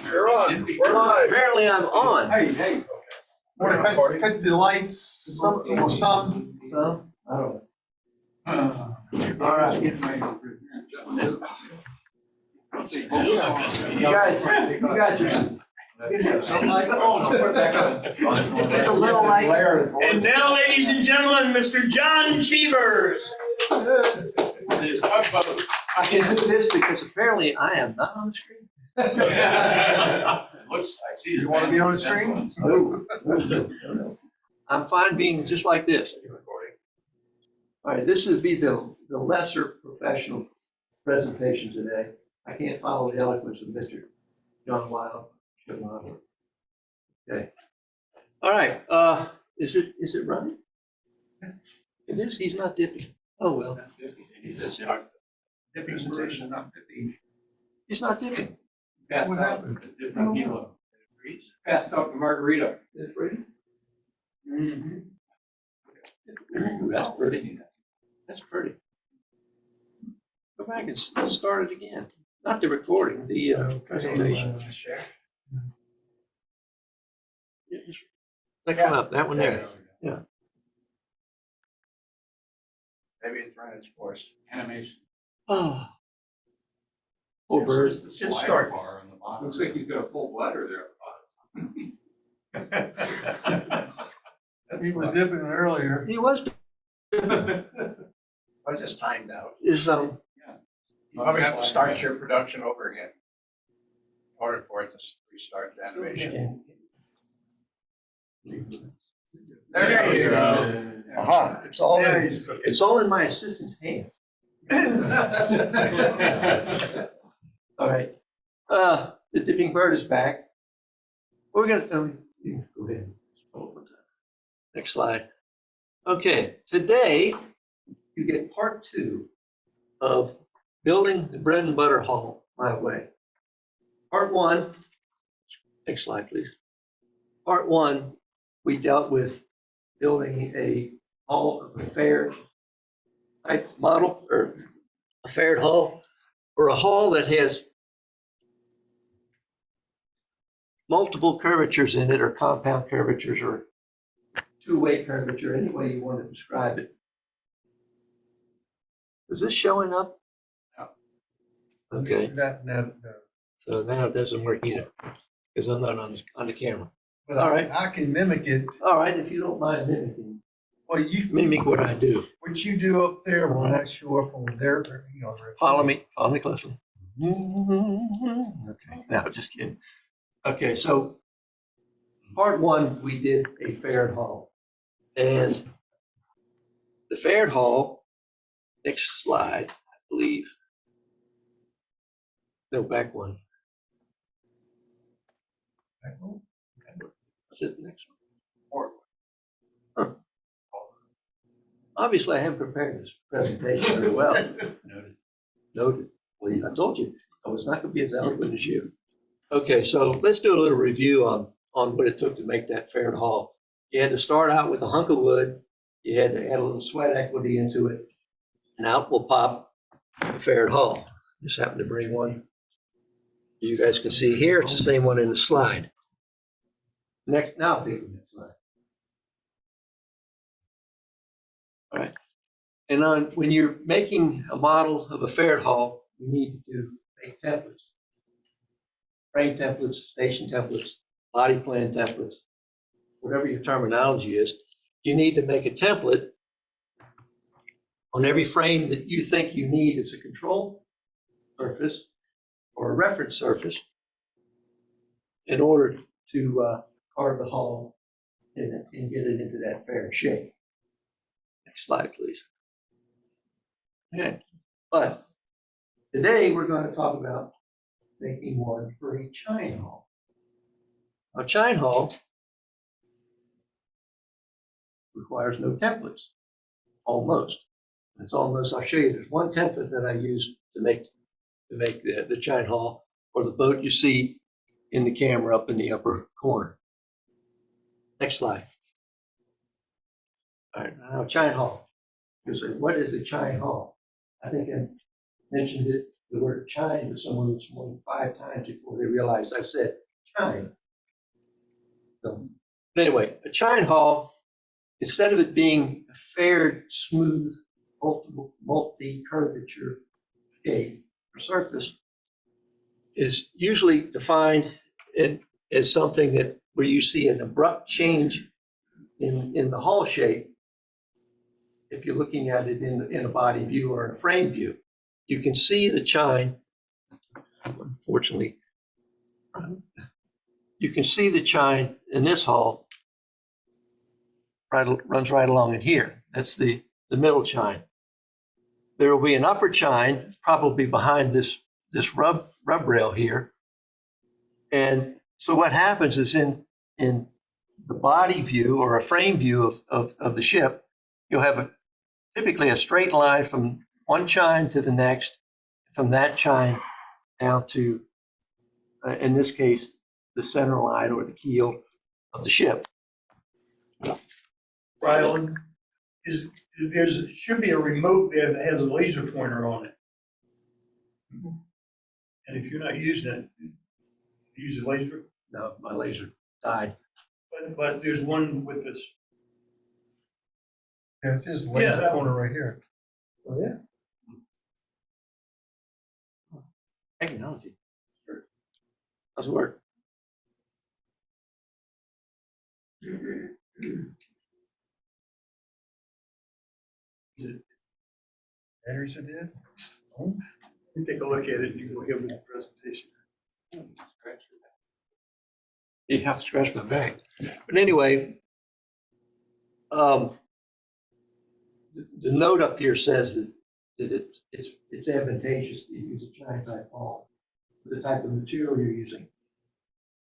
You're on. We're live. Apparently I'm on. Hey. Want to cut the lights, some. I don't know. All right. You guys are. Something like that. Oh, no, put it back on. Just a little light. And now, ladies and gentlemen, Mr. John Cheevers. I can do this because apparently I am not on the screen. I see. You want to be on the screen? No. I'm fine being just like this. All right, this would be the lesser professional presentation today. I can't follow the eloquence of Mr. John Wild. Okay. All right. Is it running? It is. He's not dipping. Oh well. He's a dipping presentation, not dipping. He's not dipping. What happened? Passed out to Margarita. Is it ready? Mm-hmm. Ooh, that's pretty. That's pretty. Go back and start it again. Not the recording, the presentation. That come up, that one there. Yeah. Maybe it's running its course. Animation. Oh. Poor birds. It's start. Looks like you've got a full bladder there. He was dipping earlier. He was. I was just timed out. Is You probably have to start your production over again. In order for it to restart the animation. There you go. Aha, it's all in my assistant's hand. All right. The dipping bird is back. We're gonna go ahead. Next slide. Okay, today you get part 2 of building the bread and butter hall my way. Part 1, next slide, please. Part 1, we dealt with building a hall of a fair type model, or a faired hall, or a hall that has multiple curvatures in it, or compound curvatures, or two-way curvature, any way you want to describe it. Is this showing up? No. Okay, No. so now it doesn't work either, because I'm not on the camera. But All right. I can mimic it. All right, if you don't mind mimicking, Well, you mimic what I do. what you do up there will not show up on their, Follow me closely. Okay, no, just kidding. Okay, so part 1, we did a faired hall. And the faired hall, next slide, I believe. No, back one. Is it the next one? Huh. Obviously, I haven't prepared this presentation very well. Noted. Well, I told you, I was not going to be as eloquent as you. Okay, so let's do a little review on what it took to make that faired hall. You had to start out with a hunk of wood. You had to add a little sweat equity into it. And out will pop the faired hall. Just happened to bring one. You guys can see here, it's the same one in the slide. Next, now take the next slide. All right. And when you're making a model of a faired hall, you need to make templates. Frame templates, station templates, body plan templates, whatever your terminology is. You need to make a template on every frame that you think you need as a control surface or a reference surface in order to carve the hall and get it into that fair shape. Next slide, please. Okay, but today we're going to talk about making one for a chine hall. A chine hall requires no templates, almost. It's almost, I'll show you, there's one template that I use to make the chine hall, or the boat you see in the camera up in the upper corner. Next slide. All right, now chine hall. You say, what is a chine hall? I think I mentioned it, the word chine to someone this morning 5 times before they realized I said chine. So, but anyway, a chine hull, instead of it being a fair, smooth, multi-curvature shape or surface, is usually defined as something that where you see an abrupt change in the hull shape. If you're looking at it in a body view or in a frame view, you can see the chine. Unfortunately, you can see the chine in this hull. Runs right along in here. That's the middle chine. There will be an upper chine, probably behind this rub rail here. And so what happens is in the body view or a frame view of the ship, you'll have typically a straight line from one chine to the next, from that chine down to, in this case, the center line or the keel of the ship. Rylan, should be a remote there that has a laser pointer on it. And if you're not using it, use a laser. No, my laser died. But there's one with this. Yeah, it's his laser that pointer right here. Oh, yeah. Technology. Sure. Doesn't work. Batteries are dead? You take a look at it, and you can go ahead with the presentation. You have to scratch my back. But anyway, the note up here says that it's advantageous to use a chine type hull for the type of material you're using.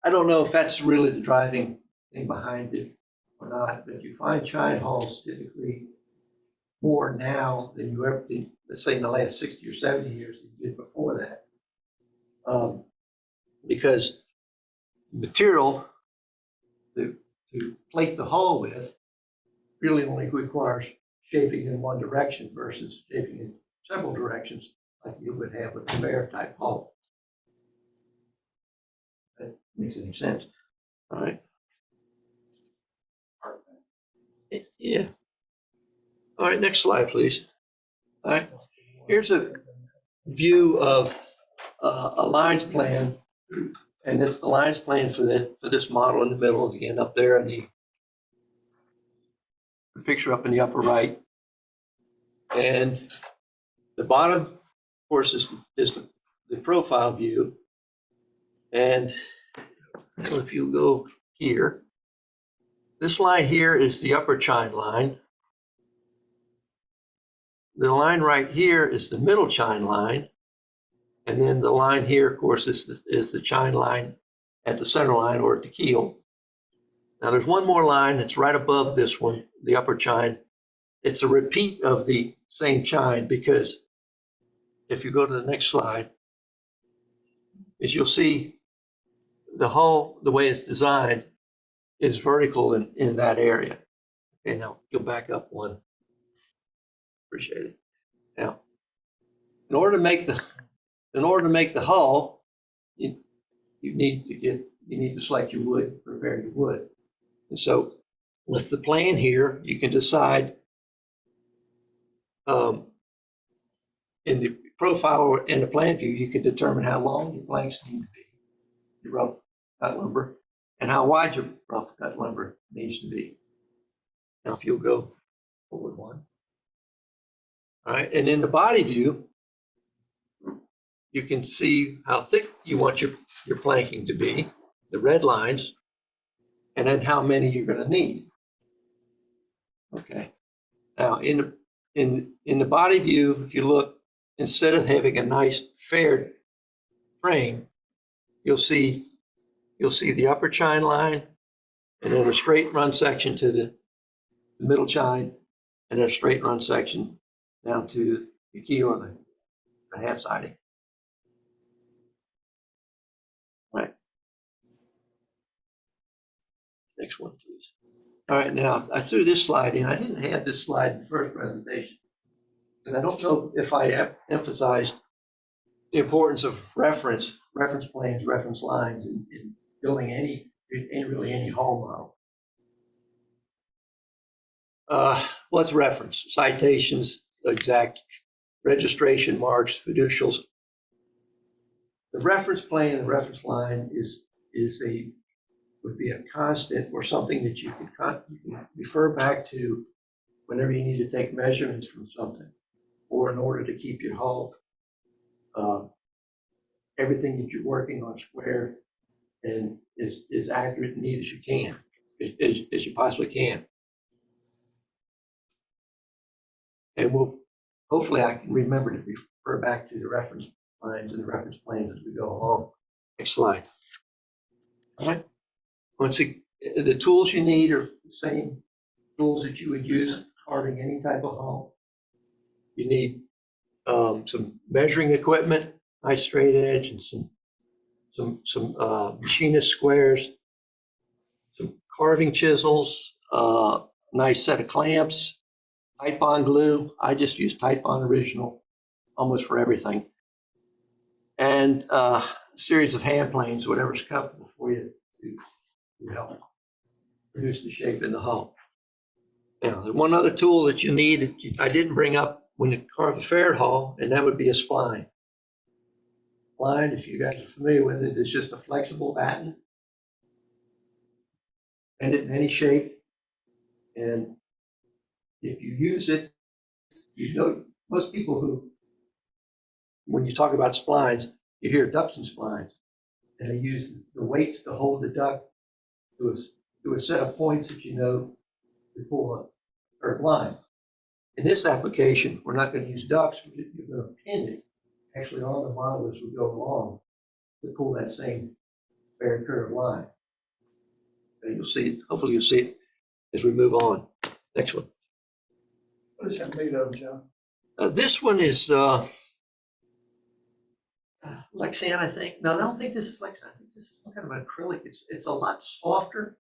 I don't know if that's really the driving thing behind it or not, but you find chine hulls typically more now than you ever did, let's say in the last 60 or 70 years than you did before that. Because material to plate the hull with really only requires shaping in one direction versus shaping in several directions like you would have with a fair type hull. That makes any sense. All right. Yeah. All right, next slide, please. All right. Here's a view of a lines plan. And this the lines plan for this model in the middle, again, up there in the picture up in the upper right. And the bottom, of course, is the profile view. And so if you go here, this line here is the upper chine line. The line right here is the middle chine line. And then the line here, of course, is the chine line at the center line or at the keel. Now there's one more line that's right above this one, the upper chine. It's a repeat of the same chine because if you go to the next slide, is you'll see the hull, the way it's designed, is vertical in that area. Okay, now go back up one. Appreciate it. Now, in order to make the hull, you need to select your wood, prepare your wood. And so with the plan here, you can decide in the profile or in the plan view, you can determine how long your planks need to be, your rough cut lumber, and how wide your rough cut lumber needs to be. Now, if you'll go forward one. All right, and in the body view, you can see how thick you want your planking to be, the red lines, and then how many you're going to need. Okay. Now, in the body view, if you look, instead of having a nice fair frame, you'll see the upper chine line, and then a straight run section to the middle chine, and then a straight run section down to the keel or the half siding. Right. Next one, please. All right, now I threw this slide in. I didn't have this slide in the first presentation. And I don't know if I have emphasized the importance of reference plans, reference lines in building really any hull model. What's reference? Citations, exact registration marks, fiducials. The reference plane and the reference line would be a constant or something that you can refer back to whenever you need to take measurements from something, or in order to keep your hull, everything that you're working on square and as accurate and neat as you can, as you possibly can. And hopefully I can remember to refer back to the reference lines and the reference planes as we go along. Next slide. All right. The tools you need are the same tools that you would use carving any type of hull. You need some measuring equipment, nice straight edge, and some machinist squares, some carving chisels, nice set of clamps, Titebond glue. I just use Titebond original almost for everything. And a series of hand planes, whatever's comfortable for you to help produce the shape in the hull. Now, the one other tool that you need, I didn't bring up when you carve a ferret hull, and that would be a spline. Spline, if you guys are familiar with it, is just a flexible batten. Bend it in any shape. And if you use it, you know, most people when you talk about splines, you hear ducting splines, and they use the weights to hold the duct to a set of points that you know to pull a curved line. In this application, we're not going to use ducts, you're going to pin it actually on the model as we go along to pull that same fair curved line. And you'll see it, hopefully you'll see it as we move on. Next one. What is that made of, John? This one is Lexan, I think. No, I don't think this is Lexan. I think this is some kind of an acrylic. It's a lot softer.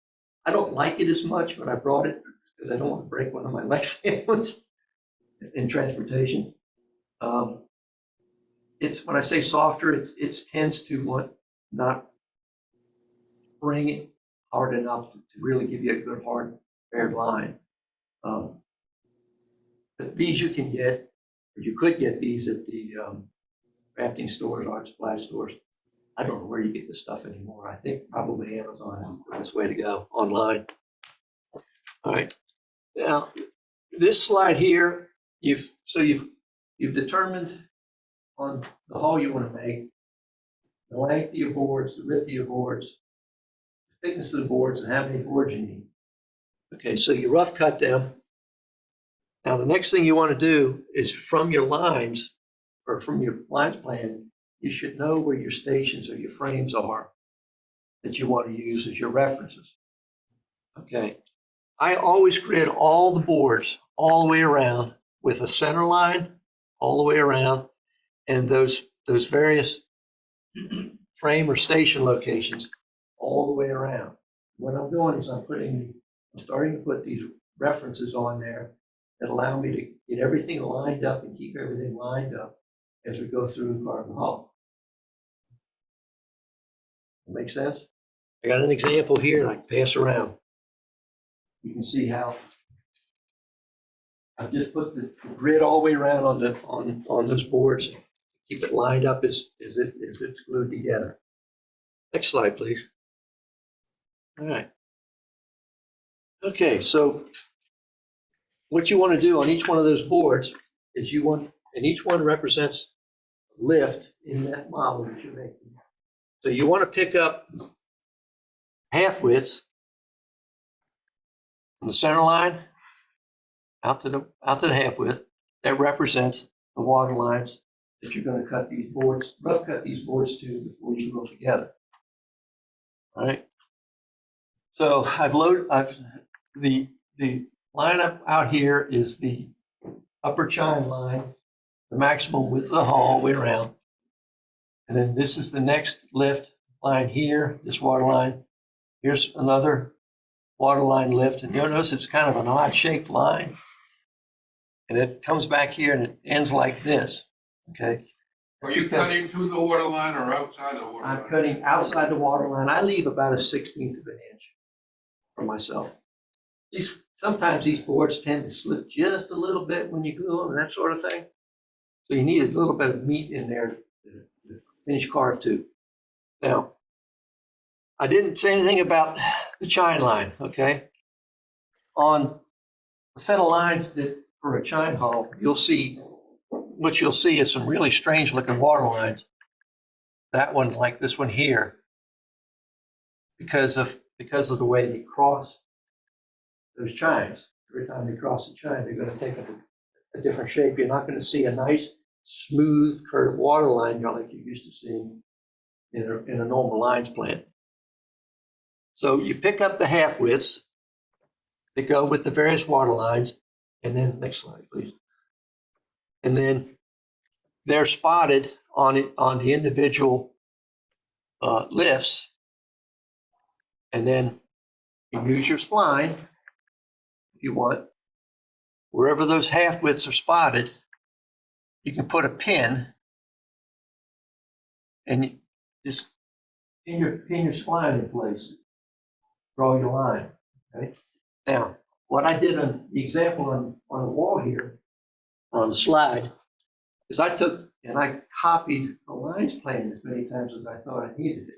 I don't like it as much, but I brought it because I don't want to break one of my Lexan ones in transportation. It's when I say softer, it tends to not bring it hard enough to really give you a good hard paired line. But these you can get, or you could get these at the crafting stores, art supply stores. I don't know where you get this stuff anymore. I think probably Amazon is the best way to go, online. All right. Now, this slide here, you've determined on the hull you want to make, the length of your boards, the width of your boards, the thickness of the boards, and how many boards you need. Okay, so you rough cut them. Now, the next thing you want to do is from your lines, or from your lines plan, you should know where your stations or your frames are that you want to use as your references. Okay. I always grid all the boards all the way around with a center line all the way around, and those various frame or station locations all the way around. What I'm doing is I'm starting to put these references on there that allow me to get everything lined up and keep everything lined up as we go through the carbon hull. Make sense? I got an example here I can pass around. You can see how I've just put the grid all the way around on those boards. Keep it lined up as it's glued together. Next slide, please. All right. Okay, so what you want to do on each one of those boards is and each one represents a lift in that model that you're making. So you want to pick up half widths from the center line out to the half width. That represents the water lines that you're going to cut these boards, rough cut these boards to before you go together. All right. So the lineup out here is the upper chine line, the maximum width of the hull all the way around. And then this is the next lift line here, this water line. Here's another water line lift. And you'll notice it's kind of an odd shaped line. and it comes back here and it ends like this, okay? Are you cutting to the water line or outside the water line? I'm cutting outside the water line. I leave about a 1/16 of an inch for myself. Sometimes these boards tend to slip just a little bit when you glue them and that sort of thing. So you need a little bit of meat in there to finish carve too. Now, I didn't say anything about the chine line, okay? On a set of lines that for a chine hull, what you'll see is some really strange looking water lines. That one, like this one here, because of the way they cross those chines. Every time they cross the chine, they're going to take a different shape. You're not going to see a nice, smooth, curved water line like you're used to seeing in a normal lines plant. So you pick up the half widths that go with the various water lines, and then next slide, please. And then they're spotted on the individual lifts, and then you use your spline if you want. Wherever those half widths are spotted, you can put a pin, and you just pin your spline in place. Draw your line. Okay. Now, what I did on the example on the wall here, on the slide, is I took and I copied the lines plan as many times as I thought I needed it.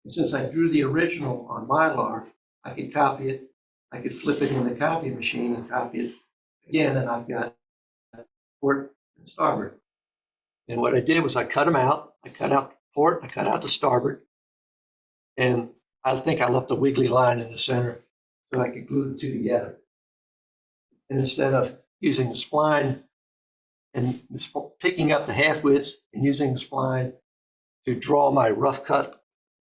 And since I drew the original on Mylar, I could copy it. I could flip it in the copy machine and copy it again, and I've got port and starboard. And what I did was I cut them out. I cut out port, I cut out the starboard, and I think I left a wiggly line in the center so I could glue the two together. And instead of using the spline and picking up the half widths and using the spline to draw my rough cut,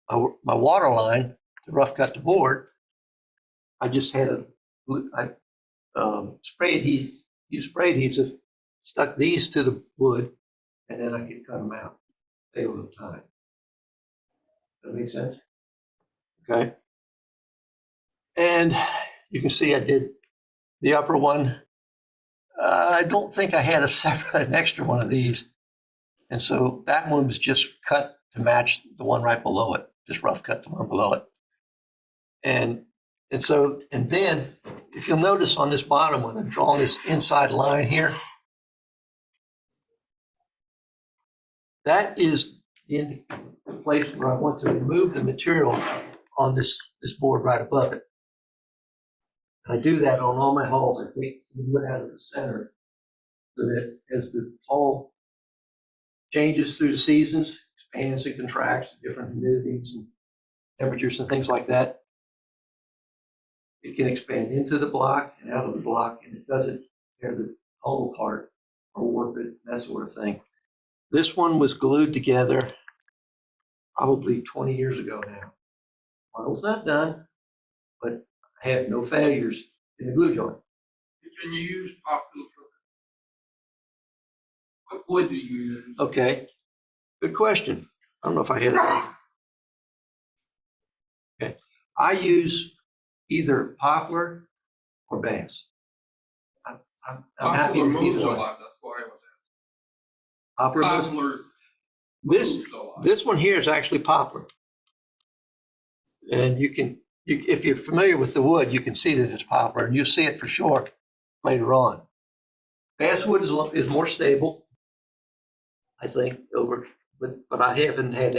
my water line to rough cut the board, I just had used spray adhesive, stuck these to the wood, and then I could cut them out, save a little time. Does that make sense? Okay. And you can see I did the upper one. I don't think I had an extra one of these. And so that one was just cut to match the one right below it, just rough cut the one below it. And then if you'll notice on this bottom one, I'm drawing this inside line here. That is the place where I want to remove the material on this board right above it. And I do that on all my hulls. I take the wood out of the center so that as the hull changes through the seasons, expands and contracts, different humidities and temperatures and things like that, it can expand into the block and out of the block, and it doesn't tear the hull apart or warp it, that sort of thing. This one was glued together probably 20 years ago now. Model's not done, but I have no failures in the glue joint. Can you use popular fluid? What wood do you use? Okay, good question. I don't know if I hit it. Okay, I use either poplar or bass. I'm happy Poplar with moves either a one. lot, that's why I was Poplar. asking. Poplar This moves a lot. this one here is actually poplar, and if you're familiar with the wood, you can see that it's poplar, and you'll see it for sure later on. Basswood is more stable, I think, but I haven't had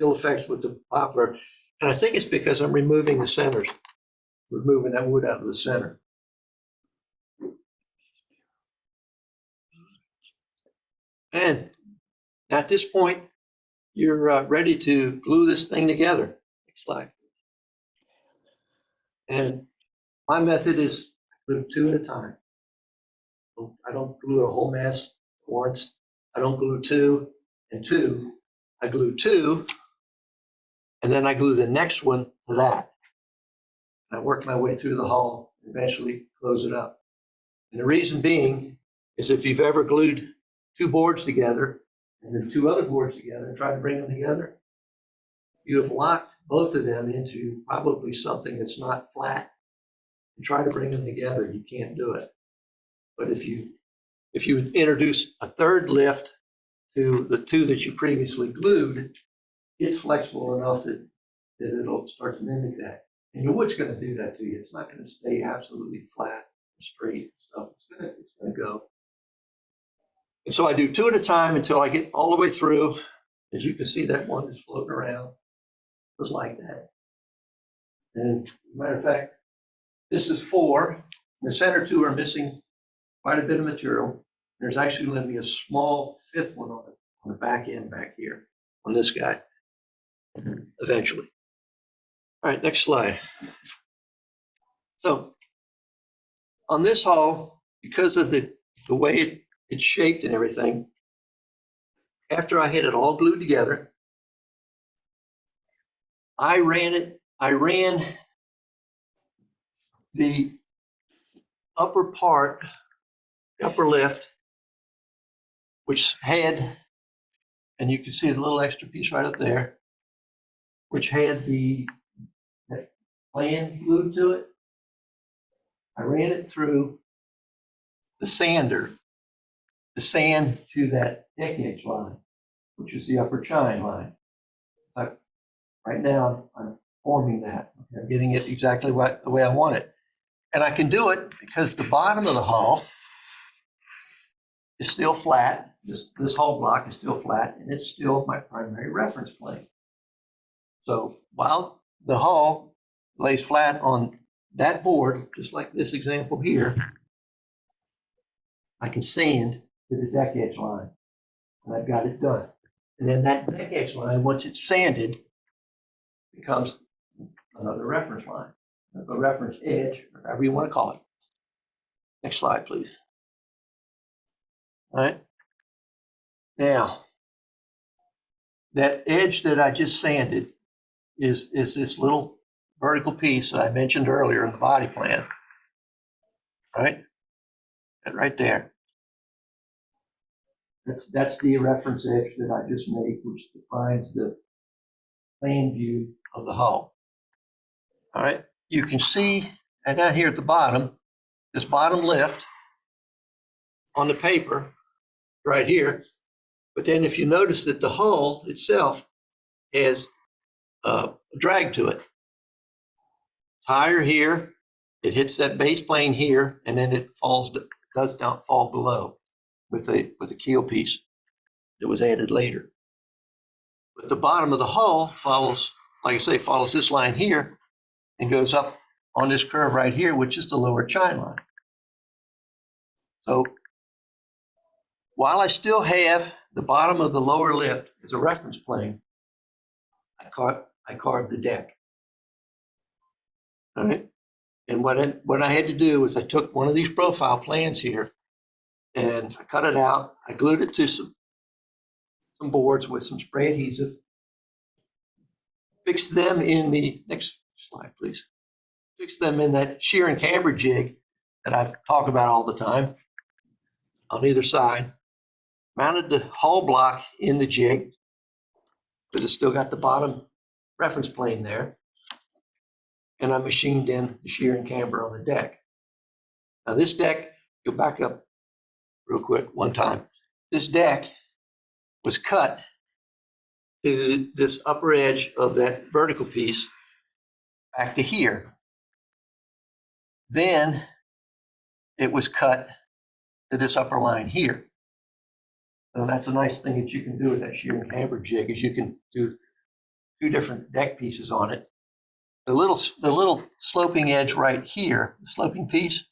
ill effects with the poplar, and I think it's because I'm removing the centers, removing that wood out of the center. And at this point, you're ready to glue this thing together. Next slide. And my method is glue two at a time. I don't glue a whole mess once. I don't glue two and two. I glue two, and then I glue the next one to that. And I work my way through the hull, and eventually close it up. And the reason being is if you've ever glued two boards together and then two other boards together and tried to bring them together, you have locked both of them into probably something that's not flat. And try to bring them together, you can't do it. But if you introduce a third lift to the two that you previously glued, it's flexible enough that it'll start to mimic that. And your wood's going to do that to you. It's not going to stay absolutely flat and straight and stuff. It's going to go. And so I do two at a time until I get all the way through. As you can see, that one is floating around. It was like that. And matter of fact, this is 4. The center 2 are missing quite a bit of material. There's actually going to be a small 5th one on the back end back here on this guy eventually. All right, next slide. So on this hull, because of the way it's shaped and everything, after I had it all glued together, I ran the upper part, the upper lift, which had, and you can see the little extra piece right up there, which had the plan glued to it. I ran it through the sander to sand to that deck edge line, which is the upper chine line. But right now, I'm forming that. I'm getting it exactly the way I want it. And I can do it because the bottom of the hull is still flat. This hull block is still flat, and it's still my primary reference plane. So while the hull lays flat on that board, just like this example here, I can sand to the deck edge line, and I've got it done. And then that deck edge line, once it's sanded, becomes another reference line, a reference edge, or however you want to call it. Next slide, please. All right. Now, that edge that I just sanded is this little vertical piece that I mentioned earlier in the body plan. All right? That right there. That's the reference edge that I just made, which defines the plan view of the hull. All right? You can see down here at the bottom, this bottom lift on the paper right here. But then if you notice that the hull itself has a drag to it. It's higher here, it hits that base plane here, and then it does not fall below with a keel piece that was added later. But the bottom of the hull follows, like I say, follows this line here and goes up on this curve right here, which is the lower chine line. So while I still have the bottom of the lower lift as a reference plane, I carved the deck. All right. And what I had to do was I took one of these profile plans here and I cut it out. I glued it to some boards with some spray adhesive, fixed them in the next slide, please. Fixed them in that shear and camber jig that I talk about all the time on either side. Mounted the hull block in the jig because it's still got the bottom reference plane there. And I machined in the shear and camber on the deck. Now this deck, go back up real quick one time. This deck was cut to this upper edge of that vertical piece back to here. Then it was cut to this upper line here. So that's a nice thing that you can do with that shear and camber jig is you can do 2 different deck pieces on it. The little sloping edge right here, the sloping piece,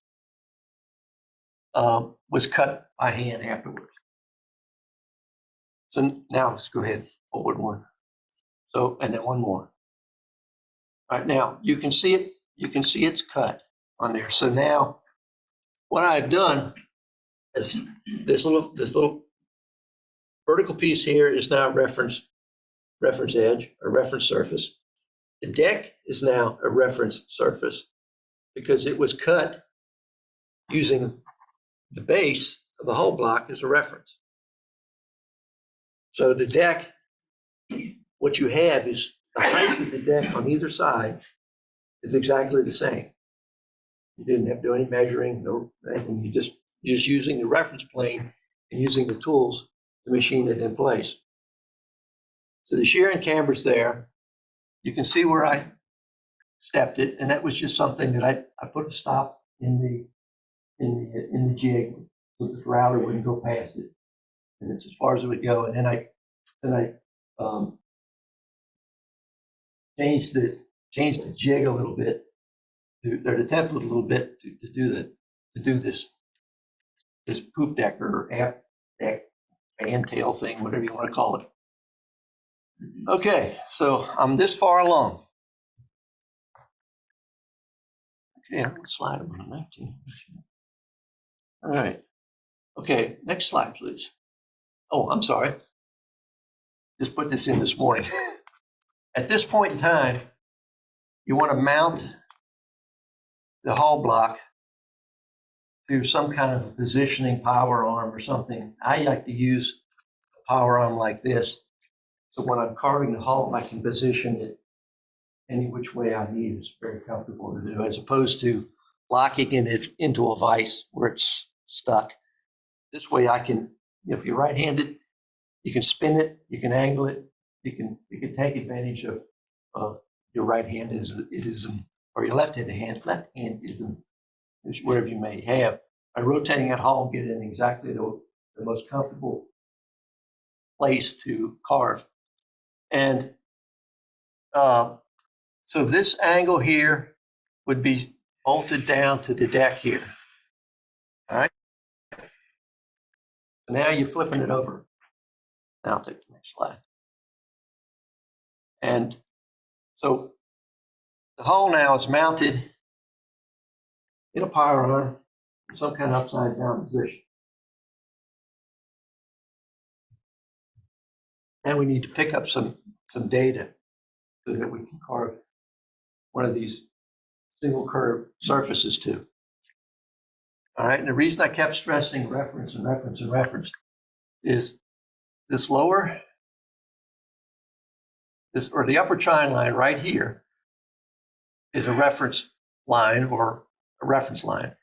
was cut by hand afterwards. So now let's go ahead, forward one. So, and then one more. All right, now you can see it. You can see it's cut on there. So now, what I've done is this little vertical piece here is now reference edge or reference surface. The deck is now a reference surface because it was cut using the base of the hull block as a reference. So the deck, what you have is the height of the deck on either side is exactly the same. You didn't have to do any measuring, no anything. You just You're just using the reference plane and using the tools to machine it in place. So the shear and camber's there. You can see where I stepped it, and that was just something that I put a stop in the jig so the router wouldn't go past it. And it's as far as it would go. And then I changed the jig a little bit, or the template a little bit to do this poop deck or aft deck fan tail thing, whatever you want to call it. Okay, so I'm this far along. Okay, I'm going to slide them on 19. All right. Okay, next slide, please. Oh, I'm sorry. Just put this in this morning. At this point in time, you want to mount the hull block to some kind of positioning power arm or something. I like to use a power arm like this. So when I'm carving the hull, I can position it any which way I need. It's very comfortable to do, as opposed to locking it into a vise where it's stuck. This way I can, if you're right-handed, you can spin it, you can angle it, you can take advantage of your right-handism or your left-handism, wherever you may have, by rotating that hull and get it in exactly the most comfortable place to carve. And so this angle here would be bolted down to the deck here. All right. So now you're flipping it over. Now I'll take the next slide. And so the hull now is mounted in a power arm, some kind of upside down position. And we need to pick up some data so that we can carve one of these single curve surfaces too. All right, and the reason I kept stressing reference and reference and reference is this or the upper chine line right here is a reference line or a reference line.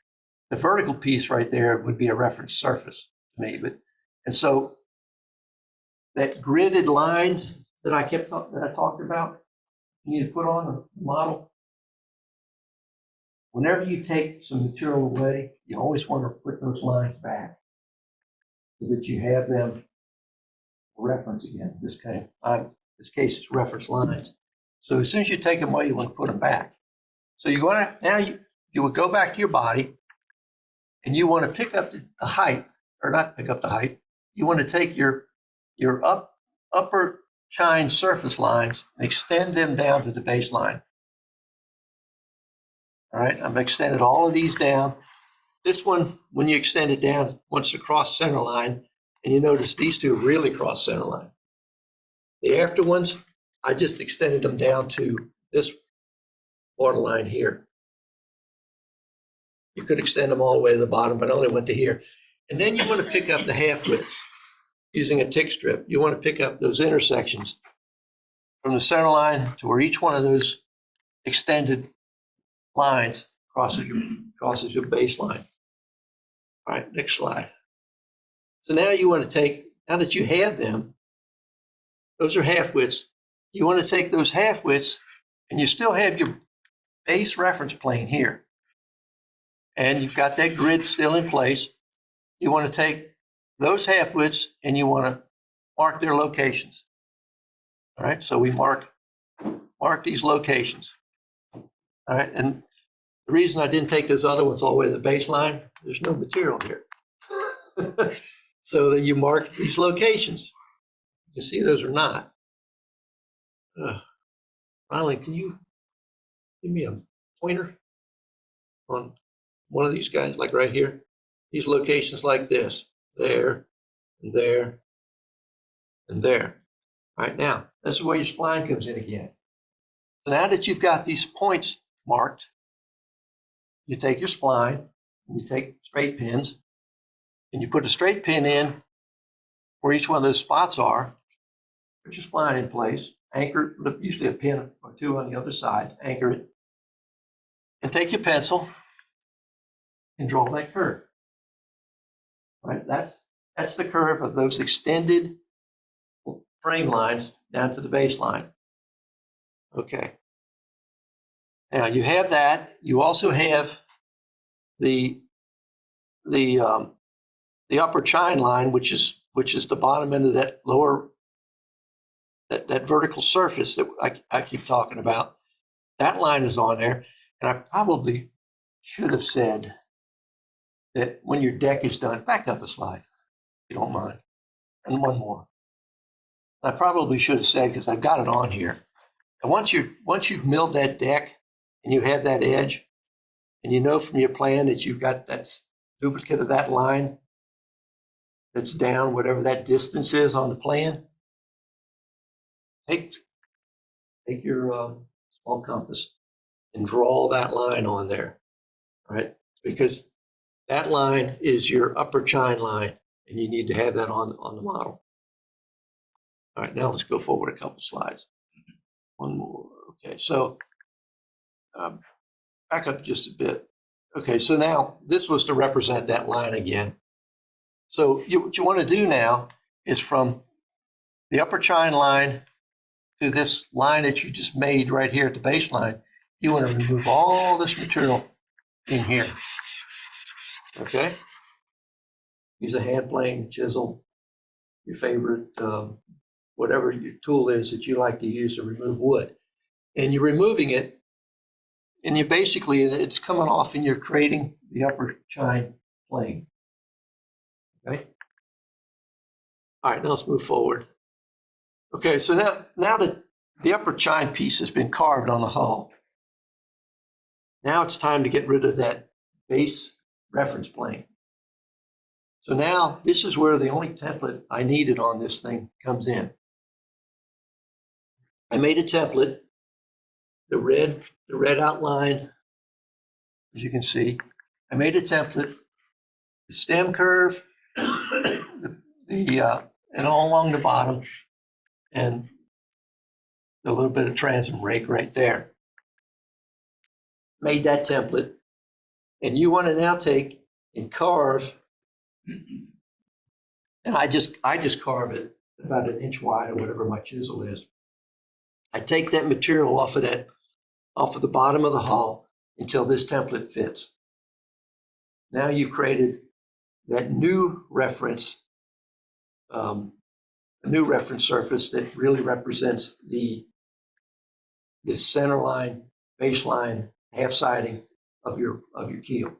The vertical piece right there would be a reference surface to me. And so that gridded lines that I talked about, you need to put on a model. Whenever you take some material away, you always want to put those lines back so that you have them reference again. This case is reference lines. So as soon as you take them away, you want to put them back. So you would go back to your body and you want to pick up the height, or not pick up the height. You want to take your upper chine surface lines and extend them down to the baseline. All right, I've extended all of these down. This one, when you extend it down, it wants to cross center line, and you notice these two really cross center line. The after ones, I just extended them down to this waterline here. You could extend them all the way to the bottom, but I only went to here. And then you want to pick up the half widths using a tick strip. You want to pick up those intersections from the center line to where each one of those extended lines crosses your baseline. All right, next slide. So now you want to take, now that you have them, those are half widths. You want to take those half widths and you still have your base reference plane here. And you've got that grid still in place. You want to take those half widths and you want to mark their locations. All right, so we mark these locations. All right, and the reason I didn't take those other ones all the way to the baseline, there's no material here. So then you mark these locations. You can see those are not. Finally, can you give me a pointer on one of these guys, like right here? These locations like this, there, and there, and there. All right, now, this is where your spline comes in again. So now that you've got these points marked, you take your spline, and you take straight pins, and you put a straight pin in where each one of those spots are. Put your spline in place, anchor it, usually a pin or two on the other side, anchor it, and take your pencil and draw that curve. Right, that's the curve of those extended frame lines down to the baseline. Okay. Now you have that. You also have the upper chine line, which is the bottom end of that that vertical surface that I keep talking about. That line is on there, and I probably should have said that when your deck is done, back up a slide, if you don't mind, and one more. I probably should have said, because I've got it on here. And once you've milled that deck and you have that edge, and you know from your plan that you've got that duplicate of that line that's down, whatever that distance is on the plan, take your small compass and draw that line on there, right? Because that line is your upper chine line, and you need to have that on the model. All right, now let's go forward a couple slides. One more. Okay, so back up just a bit. Okay, so now this was to represent that line again. So what you want to do now is from the upper chine line to this line that you just made right here at the baseline, you want to remove all this material in here. Okay? Use a hand plane, chisel, your favorite, whatever your tool is that you like to use to remove wood. And you're removing it, and you basically, it's coming off and you're creating the upper chine plane. Okay? All right, now let's move forward. Okay, so now that the upper chine piece has been carved on the hull, now it's time to get rid of that base reference plane. So now this is where the only template I needed on this thing comes in. I made a template, the red outline, as you can see. I made a template, the stem curve, and all along the bottom, and a little bit of transom rake right there. Made that template, and you want to now take and carve, and I just carve it about an inch wide or whatever my chisel is. I take that material off of the bottom of the hull until this template fits. Now you've created that new reference, a new reference surface that really represents the center line, baseline, half siding of your keel.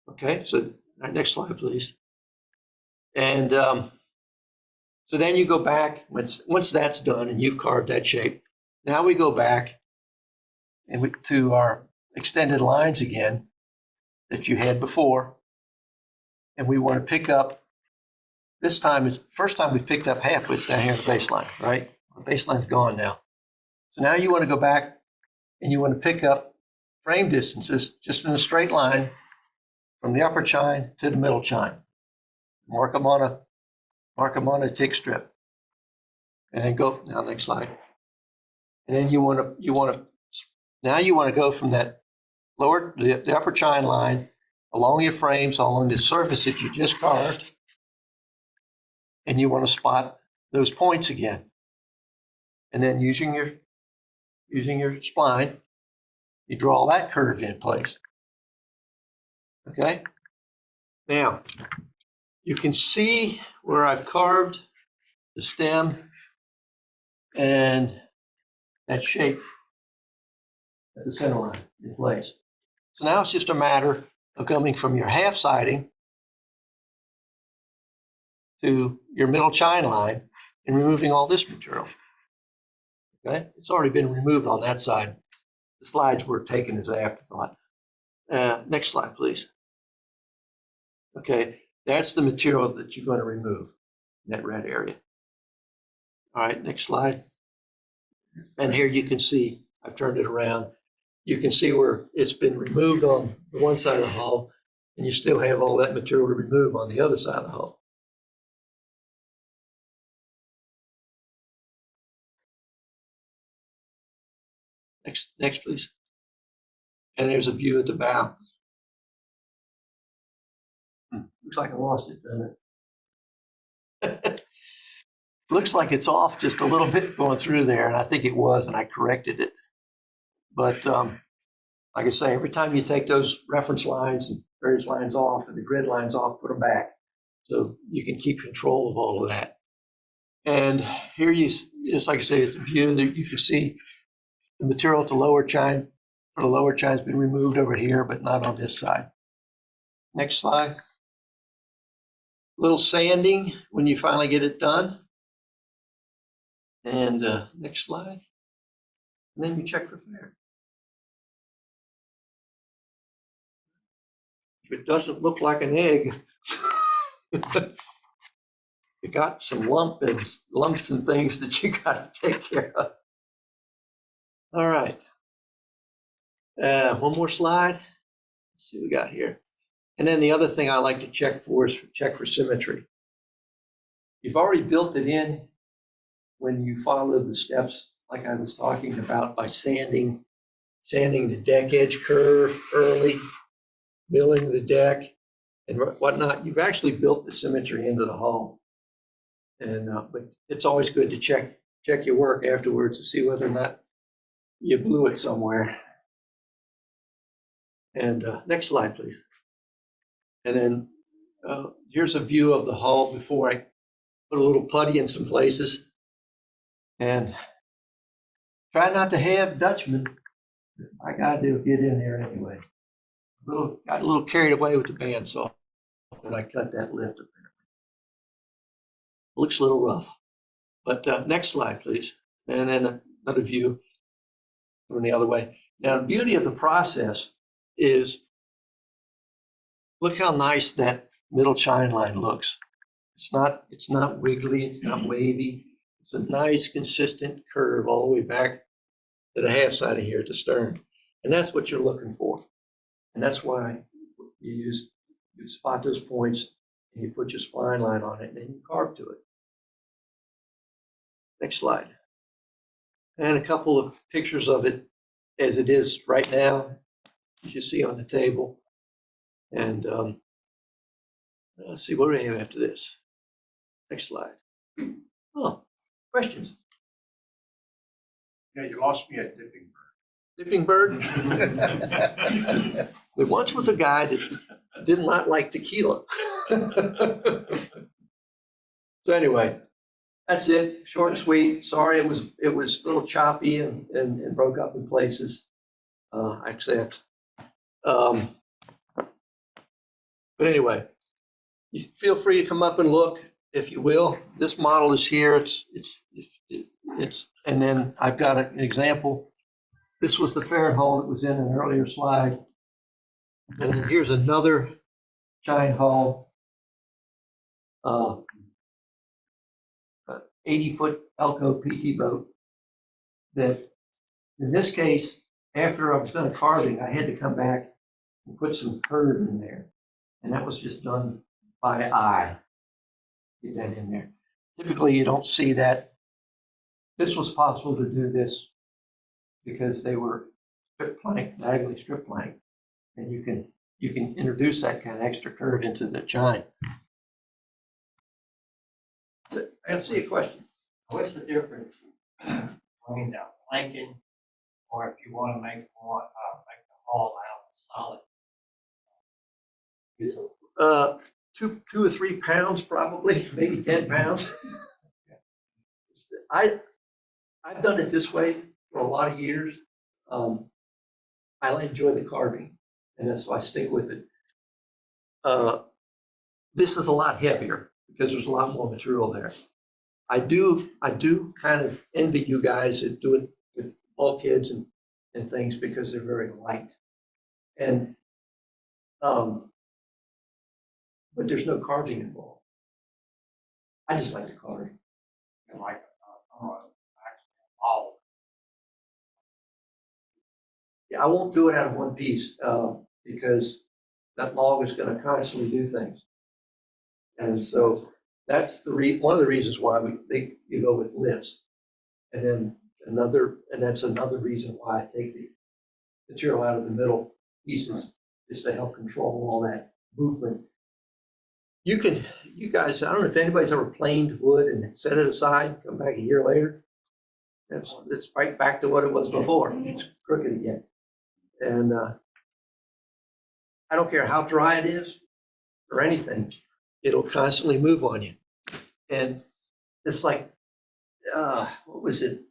Okay, so next slide, please. And so then you go back, once that's done and you've carved that shape, now we go back and to our extended lines again that you had before. And we want to pick up, this time is, first time we picked up half width down here at the baseline, right? The baseline's gone now. So now you want to go back and you want to pick up frame distances just in a straight line from the upper chine to the middle chine. Mark them on a tick strip, and then go now next slide. And then you want to go from that the upper chine line along your frames, along the surface that you just carved, and you want to spot those points again. And then using your spline, you draw that curve in place. Okay. Now you can see where I've carved the stem and that shape at the center line in place. So now it's just a matter of coming from your half siding to your middle chine line and removing all this material. Okay, it's already been removed on that side. The slides were taken as an afterthought. Next slide, please. Okay, that's the material that you're going to remove in that red area. All right, next slide. And here you can see, I've turned it around. You can see where it's been removed on the one side of the hull, and you still have all that material to remove on the other side of the hull. Next, please. And there's a view at the bow. Looks like I lost it, doesn't it? Looks like it's off just a little bit going through there, and I think it was, and I corrected it. But like I say, every time you take those reference lines and various lines off and the grid lines off, put them back so you can keep control of all of that. And here you, just like I say, it's a view that you can see the material at the lower chine for the lower chine has been removed over here, but not on this side. Next slide. Little sanding when you finally get it done. And next slide. And then you check for fair. If it doesn't look like an egg, you got some lumps and things that you got to take care of. All right. One more slide. Let's see what we got here. And then the other thing I like to check for is check for symmetry. You've already built it in when you follow the steps like I was talking about by sanding the deck edge curve early, milling the deck and whatnot. You've actually built the symmetry into the hull. And but it's always good to check your work afterwards to see whether or not you blew it somewhere. And next slide, please. And then here's a view of the hull before I put a little putty in some places. And try not to have Dutchman. I got to get in there anyway. Got a little carried away with the bandsaw when I cut that lift apparently. Looks a little rough. But next slide, please. And then another view from the other way. Now, the beauty of the process is, look how nice that middle chine line looks. It's not wiggly, it's not wavy. It's a nice, consistent curve all the way back to the half side of here at the stern. And that's what you're looking for. And that's why you spot those points and you put your spline line on it and then you carve to it. Next slide. And a couple of pictures of it as it is right now, as you see on the table. And let's see, what do we have after this? Next slide. Oh, questions? Yeah, you lost me at dipping bird. Dipping bird? There once was a guy that did not like tequila. So anyway, that's it. Short and sweet. Sorry, it was a little choppy and broke up in places. Actually, that's. But anyway, you feel free to come up and look if you will. This model is here. It's and then I've got an example. This was the ferret hull that was in an earlier slide. And then here's another chine hull, 80-foot Elco PT boat that in this case, after I was done carving, I had to come back and put some curve in there. And that was just done by eye. Get that in there. Typically, you don't see that. This was possible to do this because they were strip plank, diagonally strip plank. And you can introduce that kind of extra curve into the chine. I see a question. What's the difference between the planking, or if you want to make the hull out solid? 2 or 3 pounds, probably, maybe 10 pounds. I've done it this way for a lot of years. I enjoy the carving, and that's why I stick with it. This is a lot heavier because there's a lot more material there. I do kind of envy you guys that do it with bulkheads and things because they're very light. And but there's no carving involved. I just like to carve. Like hull. Yeah, I won't do it out of one piece because that log is going to constantly do things. And so that's one of the reasons why you go with lifts. And then that's another reason why I take the material out of the middle pieces is to help control all that movement You guys, I don't know if anybody's ever planed wood and set it aside, come back a year later. It's right back to what it was before. It's crooked again. And I don't care how dry it is or anything, it'll constantly move on you. And it's like, what was it?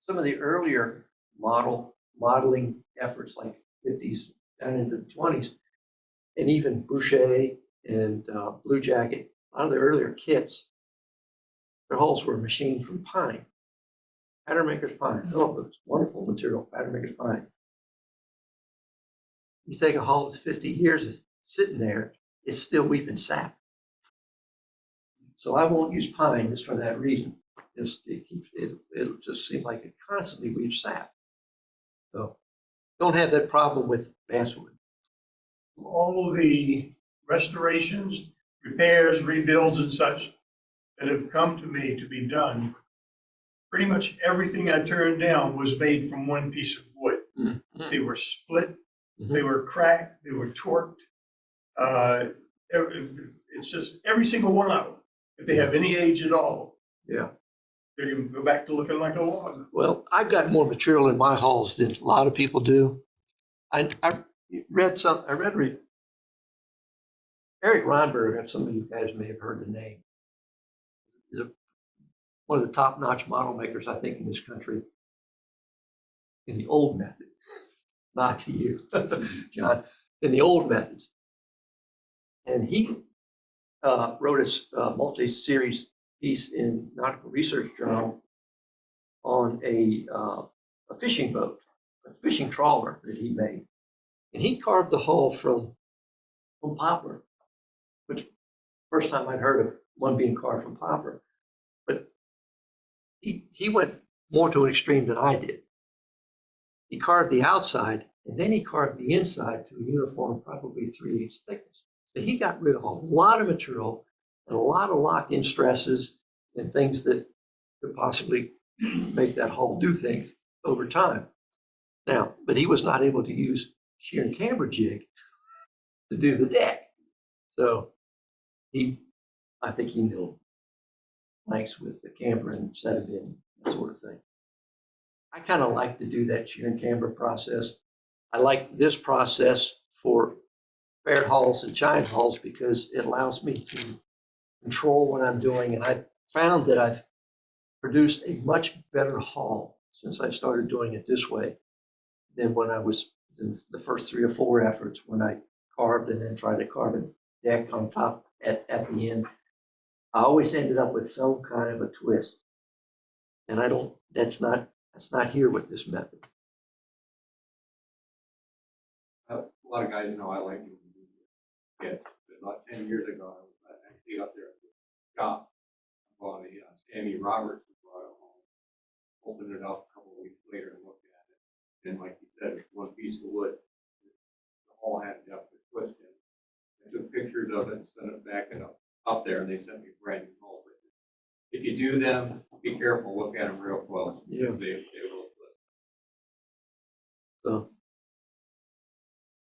Some of the earlier modeling efforts, like 50s down into the 20s, and even Boucher and Blue Jacket, a lot of the earlier kits, their hulls were machined from pine. Pattern maker's pine. Oh, it's wonderful material, pattern maker's pine. You take a hull that's 50 years, it's sitting there, it's still weeping sap. So I won't use pine just for that reason. It'll just seem like it constantly weaves sap. So don't have that problem with basswood. All the restorations, repairs, rebuilds and such that have come to me to be done, pretty much everything I turned down was made from one piece of wood. Mm-hmm. They were split, Mhm. they were cracked, they were torqued. It's just every single one of them. If they have any age at all, Yeah. they can go back to looking like a log. Well, I've got more material in my hulls than a lot of people do. I read Eric Ronberg, some of you guys may have heard the name. He's one of the top-notch model makers, I think, in this country. In the old method, not to you, John, in the old methods. And he wrote a multi-series piece in Nautical Research Journal on a fishing boat, a fishing trawler that he made. And he carved the hull from poplar, which first time I'd heard of one being carved from poplar. But he went more to an extreme than I did. He carved the outside, and then he carved the inside to a uniform, probably 3/8 thickness. So he got rid of a lot of material and a lot of locked-in stresses and things that could possibly make that hull do things over time. Now, but he was not able to use shear and camber jig to do the deck. So I think he milled planks with the camber and set it in, that sort of thing. I kind of like to do that shear and camber process. I like this process for fair hulls and giant hulls because it allows me to control what I'm doing. And I've found that I've produced a much better hull since I started doing it this way than when I was in the first 3 or 4 efforts when I carved and then tried to carve a deck on top at the end. I always ended up with some kind of a twist. And that's not here with this method. A lot of guys know I like to do it. About 10 years ago, I was actually up there at the shop. Bought a Sammy Roberts brought it home. Opened it up a couple of weeks later and looked at it. And like you said, it's one piece of wood. The hull had depth of twist in it. I took pictures of it and sent it back and up there, and they sent me a brand new hull. If you do them, be careful, look at them real close. Yeah. They will twist. So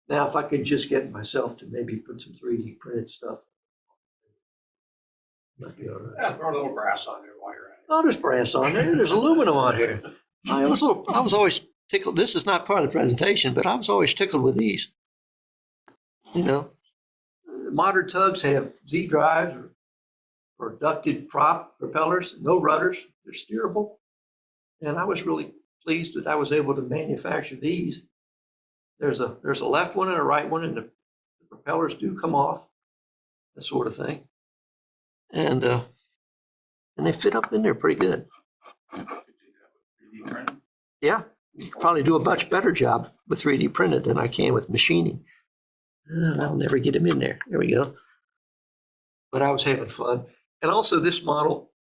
now if I could just get myself to maybe put some 3D printed stuff. Might be all right. Yeah, throw a little brass on there while you're at it. Oh, there's brass on there. There's aluminum on here. I was always tickled. This is not part of the presentation, but I was always tickled with these. You know, modern tugs have Z drives or ducted prop propellers, no rudders. They're steerable. And I was really pleased that I was able to manufacture these. There's a left one and a right one, and the propellers do come off, that sort of thing. And they fit up in there pretty good. Yeah, you could probably do a much better job with 3D printed than I can with machining. I'll never get them in there. There we go. But I was having fun. And also this model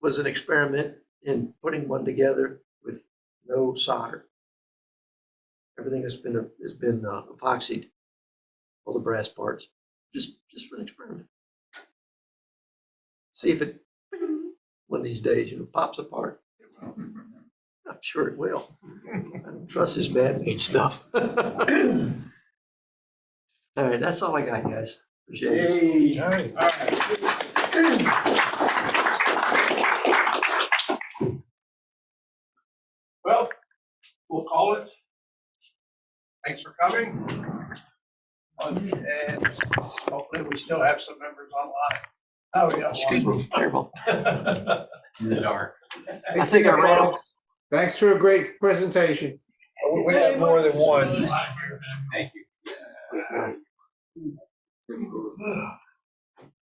was an experiment in putting one together with no solder. Everything has been epoxied, all the brass parts, just for an experiment. See if it, one of these days, pops apart. I'm sure it will. I don't trust this man-made stuff. All right, that's all I got, guys. Appreciate it. Hey. Well, we'll call it. Thanks for coming. And hopefully we still have some members online. Oh, we got one. Excuse me, terrible. In the dark. I think I ran out. Thanks for a great presentation. We had more than one. Thank you.